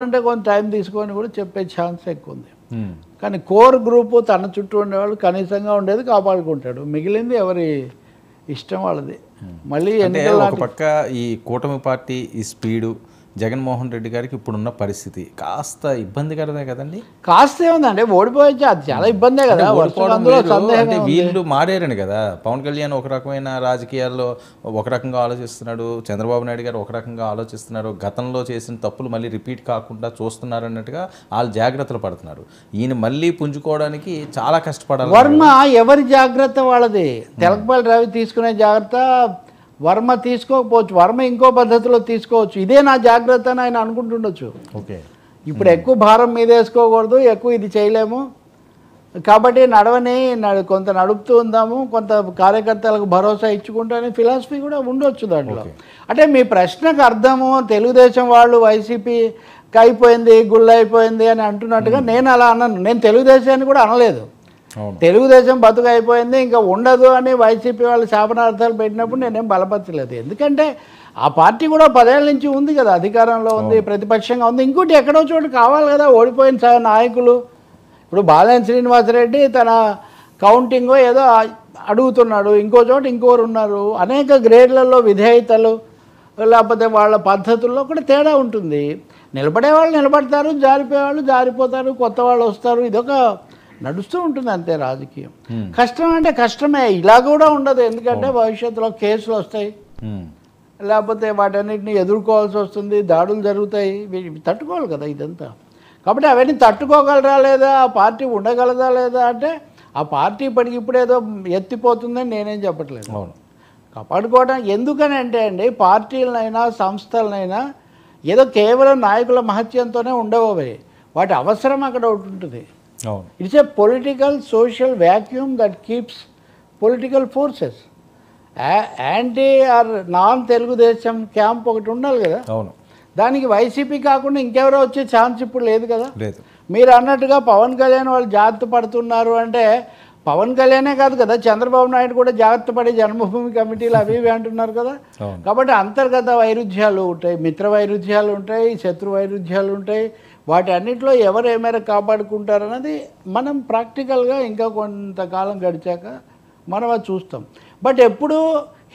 అంటే కొంత టైం తీసుకొని కూడా చెప్పే ఛాన్స్ ఎక్కువ ఉంది. కానీ కోర్ గ్రూపు తన చుట్టూ ఉండేవాళ్ళు కనీసంగా ఉండేది కాపాడుకుంటాడు, మిగిలింది ఎవరి ఇష్టం వాళ్ళది. మళ్ళీ ఒక పక్క ఈ కూటమి పార్టీ ఈ స్పీడు జగన్మోహన్ రెడ్డి గారికి ఇప్పుడున్న పరిస్థితి కాస్త ఇబ్బందికరమే కదండి. కాస్త ఏముందంటే ఓడిపోయచ్చు, అది చాలా ఇబ్బందే కదా. అంటే వీళ్ళు మారారని కదా. పవన్ కళ్యాణ్ ఒక రకమైన రాజకీయాల్లో ఒక రకంగా ఆలోచిస్తున్నాడు, చంద్రబాబు నాయుడు గారు ఒక రకంగా ఆలోచిస్తున్నారు. గతంలో చేసిన తప్పులు మళ్ళీ రిపీట్ కాకుండా చూస్తున్నారు అన్నట్టుగా వాళ్ళు జాగ్రత్తలు పడుతున్నారు. ఈయన మళ్ళీ పుంజుకోవడానికి చాలా కష్టపడాలి. వర్మ ఎవరి జాగ్రత్త వాళ్ళది. తెలకపల్లి రవి తీసుకునే జాగ్రత్త వర్మ తీసుకోకపోవచ్చు, వర్మ ఇంకో పద్ధతిలో తీసుకోవచ్చు. ఇదే నా జాగ్రత్త అని ఆయన అనుకుంటుండొచ్చు. ఓకే, ఇప్పుడు ఎక్కువ భారం మీద వేసుకోకూడదు, ఎక్కువ ఇది చేయలేము కాబట్టి కొంత నడుపుతూ ఉందాము, కొంత కార్యకర్తలకు భరోసా ఇచ్చుకుంటూ అనే ఫిలాసఫీ కూడా ఉండొచ్చు దాంట్లో. అంటే మీ ప్రశ్నకు అర్థము తెలుగుదేశం వాళ్ళు వైసీపీకి అయిపోయింది, గుళ్ళు అయిపోయింది అని అంటున్నట్టుగా నేను అలా అన్నాను. నేను తెలుగుదేశాన్ని కూడా అనలేదు. తెలుగుదేశం బతుకు అయిపోయింది ఇంకా ఉండదు అని వైసీపీ వాళ్ళు శాపనార్థాలు పెట్టినప్పుడు నేనేం బలపరచలేదు. ఎందుకంటే ఆ పార్టీ కూడా 10 ఏళ్ళ నుంచి ఉంది కదా, అధికారంలో ఉంది, ప్రతిపక్షంగా ఉంది. ఇంకోటి ఎక్కడో చోటు కావాలి కదా ఓడిపోయిన నాయకులు. ఇప్పుడు బాలినేని శ్రీనివాసరెడ్డి తన కౌంటింగ్ ఏదో అడుగుతున్నాడు, ఇంకో చోట ఇంకోరు ఉన్నారు. అనేక గ్రేడ్లలో విధేయతలు లేకపోతే వాళ్ళ పద్ధతుల్లో కూడా తేడా ఉంటుంది. నిలబడే వాళ్ళు నిలబడతారు, జారిపోయే వాళ్ళు జారిపోతారు, కొత్త వాళ్ళు వస్తారు. ఇదొక నడుస్తూ ఉంటుంది అంతే రాజకీయం. కష్టం అంటే కష్టమే, ఇలా కూడా ఉండదు. ఎందుకంటే భవిష్యత్తులో కేసులు వస్తాయి, లేకపోతే వాటన్నిటిని ఎదుర్కోవాల్సి వస్తుంది, దాడులు జరుగుతాయి. తట్టుకోవాలి కదా ఇదంతా. కాబట్టి అవన్నీ తట్టుకోగలరా లేదా, ఆ పార్టీ ఉండగలదా లేదా అంటే ఆ పార్టీ ఇప్పటికిప్పుడు ఏదో ఎత్తిపోతుందని నేనేం చెప్పట్లేదు. కాపాడుకోవడం ఎందుకని అంటే అండి, పార్టీలనైనా సంస్థలనైనా ఏదో కేవలం నాయకుల మహత్యంతోనే ఉండవు. వాటి అవసరం అక్కడ ఒకటి ఉంటుంది. It's a political social vacuum that keeps political forces. Anti or non Telugu Desam camp ఒకటి ఉండాలి కదా. దానికి వైసీపీ కాకుండా ఇంకెవరో వచ్చే ఛాన్స్ ఇప్పుడు లేదు కదా. మీరు అన్నట్టుగా పవన్ కళ్యాణ్ వాళ్ళు జాగ్రత్త పడుతున్నారు అంటే పవన్ కళ్యాణే కాదు కదా, చంద్రబాబు నాయుడు కూడా జాగ్రత్త పడి జన్మభూమి కమిటీలు అవి ఇవి అంటున్నారు కదా. కాబట్టి అంతర్గత వైరుధ్యాలు ఉంటాయి, మిత్ర వైరుధ్యాలు ఉంటాయి, శత్రు వైరుధ్యాలు ఉంటాయి. వాటి అన్నింటిలో ఎవరు ఏ మేరకు కాపాడుకుంటారన్నది మనం ప్రాక్టికల్గా ఇంకా కొంతకాలం గడిచాక మనం అది చూస్తాం. బట్ ఎప్పుడు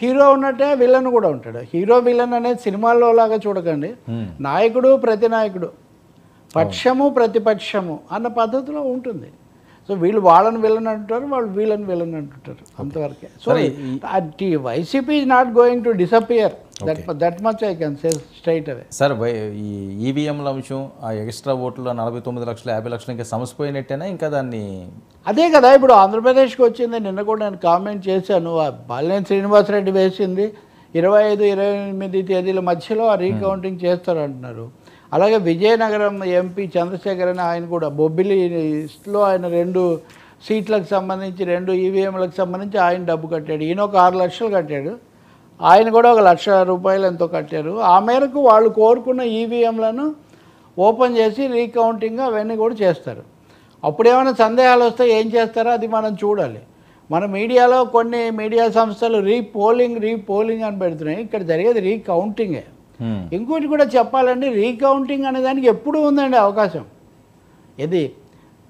హీరో ఉన్నట్టే విలన్ కూడా ఉంటాడు. హీరో విలన్ అనేది సినిమాల్లో లాగా చూడకండి. నాయకుడు ప్రతినాయకుడు, పక్షము ప్రతిపక్షము అన్న పద్ధతిలో ఉంటుంది. సో వీళ్ళు వాళ్ళని విలన్ అంటారు, వాళ్ళు వీళ్ళని విలన్ అంటుంటారు, అంతవరకే. So YCP is not going to disappear, that much I can say straight away. Sir, ఈ ఈవీఎంల అంశం, ఆ ఎక్స్ట్రా ఓట్లు 49 లక్షలు 50 లక్షలు ఇంకా సమసిపోయినట్టేనా ఇంకా దాన్ని? అదే కదా ఇప్పుడు ఆంధ్రప్రదేశ్కి వచ్చింది. నిన్న కూడా నేను కామెంట్ చేశాను. బాలినేని శ్రీనివాసరెడ్డి వేసింది 25-28 తేదీల మధ్యలో ఆ రీకౌంటింగ్ చేస్తారంటున్నారు. అలాగే విజయనగరం ఎంపీ చంద్రశేఖర్ అని ఆయన కూడా బొబ్బిలిలో ఆయన 2 సీట్లకు సంబంధించి 2 ఈవీఎంలకు సంబంధించి ఆయన డబ్బు కట్టాడు. ఈయన ఒక 6 లక్షలు కట్టాడు, ఆయన కూడా ఒక 1,00,000 రూపాయలు ఎంతో కట్టారు. ఆ మేరకు వాళ్ళు కోరుకున్న ఈవీఎంలను ఓపెన్ చేసి రీకౌంటింగ్ అవన్నీ కూడా చేస్తారు. అప్పుడు ఏమైనా సందేహాలు వస్తే ఏం చేస్తారో అది మనం చూడాలి. మన మీడియాలో కొన్ని మీడియా సంస్థలు రీపోలింగ్ అని పెడుతున్నాయి. ఇక్కడ జరిగేది రీకౌంటింగే. ఇంకోటి కూడా చెప్పాలండి, రీకౌంటింగ్ అనే దానికి ఎప్పుడు ఉందండి అవకాశం. ఇది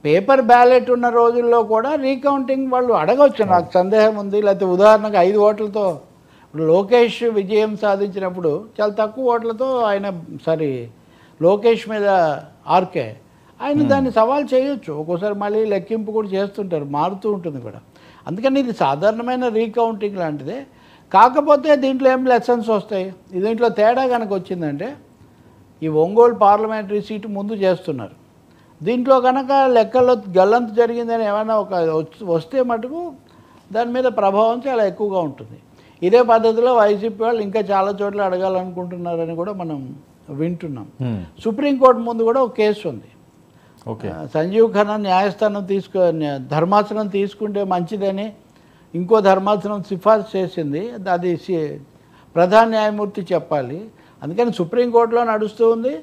పేపర్ బ్యాలెట్ ఉన్న రోజుల్లో కూడా రీకౌంటింగ్ వాళ్ళు అడగవచ్చు. నాకు సందేహం ఉంది. లేకపోతే ఉదాహరణకు 5 ఓట్లతో ఇప్పుడు లోకేష్ విజయం సాధించినప్పుడు చాలా తక్కువ ఓట్లతో లోకేష్ మీద ఆర్కే ఆయన దాన్ని సవాల్ చేయొచ్చు. ఒక్కోసారి మళ్ళీ లెక్కింపు కూడా చేస్తుంటారు, మారుతూ ఉంటుంది కూడా. అందుకని ఇది సాధారణమైన రీకౌంటింగ్ లాంటిదే. కాకపోతే దీంట్లో ఏం లెసన్స్ వస్తాయి, దీంట్లో తేడా కనుక వచ్చిందంటే ఈ ఒంగోలు పార్లమెంటరీ సీటు ముందు చేస్తున్నారు. దీంట్లో కనుక లెక్కల్లో గల్లంతు జరిగిందని ఏమైనా వస్తే మటుకు దాని మీద ప్రభావం చాలా ఎక్కువగా ఉంటుంది. ఇదే పద్ధతిలో వైసీపీ వాళ్ళు ఇంకా చాలా చోట్ల అడగాలనుకుంటున్నారని కూడా మనం వింటున్నాం. సుప్రీంకోర్టు ముందు కూడా ఒక కేసు ఉంది. సంజీవ్ ఖన్నా న్యాయస్థానం ధర్మాసనం తీసుకుంటే మంచిదని ఇంకో ధర్మాసనం సిఫార్సు చేసింది. అది ప్రధాన న్యాయమూర్తి చెప్పాలి. అందుకని సుప్రీంకోర్టులో నడుస్తూ ఉంది.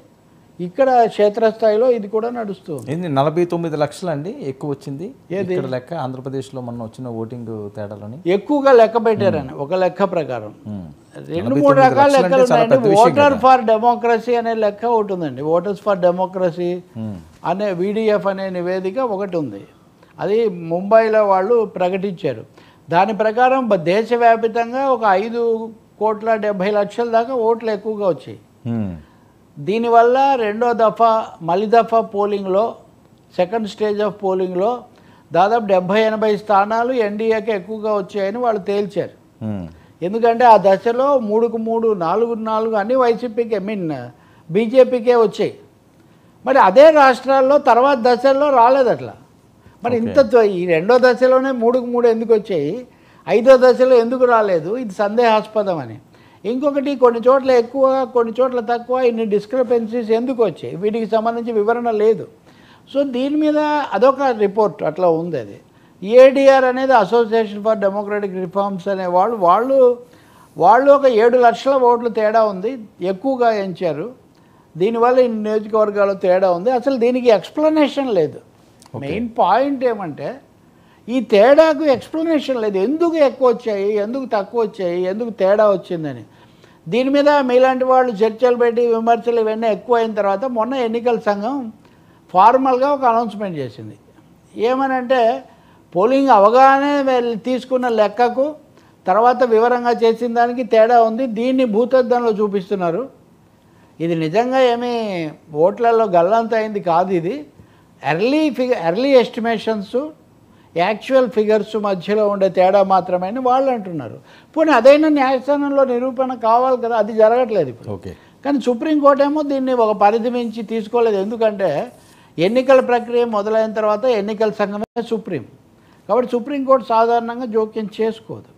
ఇక్కడ క్షేత్రస్థాయిలో ఇది కూడా నడుస్తుంది. ఏంది 49 లక్షలు అండి ఎక్కువ వచ్చింది ఇక్కడ లెక్క ఆంధ్రప్రదేశ్లో మొన్న వచ్చిన ఓటింగ్ తేడాలోని ఎక్కువగా లెక్క పెట్టారని ఒక లెక్క ప్రకారం 2-3 రకాల లెక్కలు ఉన్నాయండి. ఓటర్ ఫర్ డెమోక్రసీ అనే లెక్క ఒకటి ఉందండి. ఓటర్స్ ఫర్ డెమోక్రసీ అనే VDF అనే నివేదిక ఒకటి ఉంది. అది ముంబైలో వాళ్ళు ప్రకటించారు. దాని ప్రకారం దేశవ్యాప్తంగా ఒక 5,70,00,000 దాకా ఓట్లు ఎక్కువగా వచ్చాయి. దీనివల్ల రెండో దఫా మలి దఫా పోలింగ్లో సెకండ్ స్టేజ్ ఆఫ్ పోలింగ్లో దాదాపు 70-80 స్థానాలు ఎన్డీఏకి ఎక్కువగా వచ్చాయని వాళ్ళు తేల్చారు. ఎందుకంటే ఆ దశలో 3కు 3, 4కు 4 అన్ని వైసీపీకి బీజేపీకే వచ్చాయి. మరి అదే రాష్ట్రాల్లో తర్వాత దశల్లో రాలేదు అట్లా. మరి ఇంత ఈ రెండో దశలోనే 3కు 3 ఎందుకు వచ్చాయి, 5వ దశలో ఎందుకు రాలేదు? ఇది సందేహాస్పదం అని. ఇంకొకటి కొన్ని చోట్ల ఎక్కువ కొన్ని చోట్ల తక్కువ, ఇన్ని డిస్క్రిపెన్సీస్ ఎందుకు వచ్చాయి, వీటికి సంబంధించి వివరణ లేదు. సో దీని మీద అదొక రిపోర్ట్ అట్లా ఉంది. అది ఏడీఆర్ అనేది అసోసియేషన్ ఫర్ డెమోక్రటిక్ రిఫార్మ్స్ అనే వాళ్ళు ఒక 7 లక్షల ఓట్లు తేడా ఉంది ఎక్కువగా ఎంచారు. దీనివల్ల ఇన్ని నియోజకవర్గాలు తేడా ఉంది. అసలు దీనికి ఎక్స్ప్లెనేషన్ లేదు. మెయిన్ పాయింట్ ఏమంటే ఈ తేడాకు ఎక్స్ప్లెనేషన్ లేదు. ఎందుకు ఎక్కువ వచ్చాయి, ఎందుకు తక్కువ వచ్చాయి, ఎందుకు తేడా వచ్చిందని. దీని మీద మీలాంటి వాళ్ళు చర్చలు పెట్టి విమర్శలు ఇవన్నీ ఎక్కువ అయిన తర్వాత మొన్న ఎన్నికల సంఘం ఫార్మల్గా ఒక అనౌన్స్మెంట్ చేసింది. ఏమనంటే పోలింగ్ అవగానే తీసుకున్న లెక్కకు తర్వాత వివరంగా చేసిన దానికి తేడా ఉంది. దీన్ని భూతద్దంలో చూపిస్తున్నారు. ఇది నిజంగా ఏమీ ఓట్లలో గల్లంత అయింది కాదు. ఇది ఎర్లీ ఎస్టిమేషన్స్ యాక్చువల్ ఫిగర్స్ మధ్యలో ఉండే తేడా మాత్రమే అని వాళ్ళు అంటున్నారు. పోనీ అదైనా న్యాయస్థానంలో నిరూపణ కావాలి కదా, అది జరగట్లేదు ఇప్పుడు. ఓకే. కానీ సుప్రీంకోర్టు ఏమో దీన్ని ఒక పరిధి మించి తీసుకోలేదు. ఎందుకంటే ఎన్నికల ప్రక్రియ మొదలైన తర్వాత ఎన్నికల సంఘమే సుప్రీం. కాబట్టి సుప్రీంకోర్టు సాధారణంగా జోక్యం చేసుకోదు.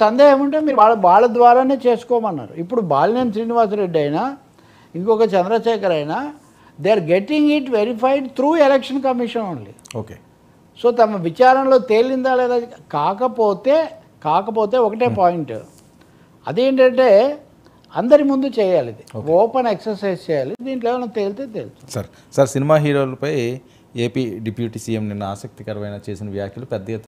సందేహం ఉంటే మీరు వాళ్ళ ద్వారానే చేసుకోమన్నారు. ఇప్పుడు బాలినేని శ్రీనివాసరెడ్డి అయినా ఇంకొక చంద్రశేఖర్ అయినా they are getting it verified through election commission only. Okay. So తమ విచారణలో తేలిందా లేదా కాకపోతే ఒకటే పాయింట్, అదేంటంటే అందరి ముందు చేయాలి, ఇది ఓపెన్ ఎక్సర్సైజ్ చేయాలి. దీంట్లో ఏమైనా తేలితే సార్ సినిమా హీరోలపై ఏపీ డిప్యూటీ సీఎం నిన్న ఆసక్తికరమైన చేసిన వ్యాఖ్యలు పెద్ద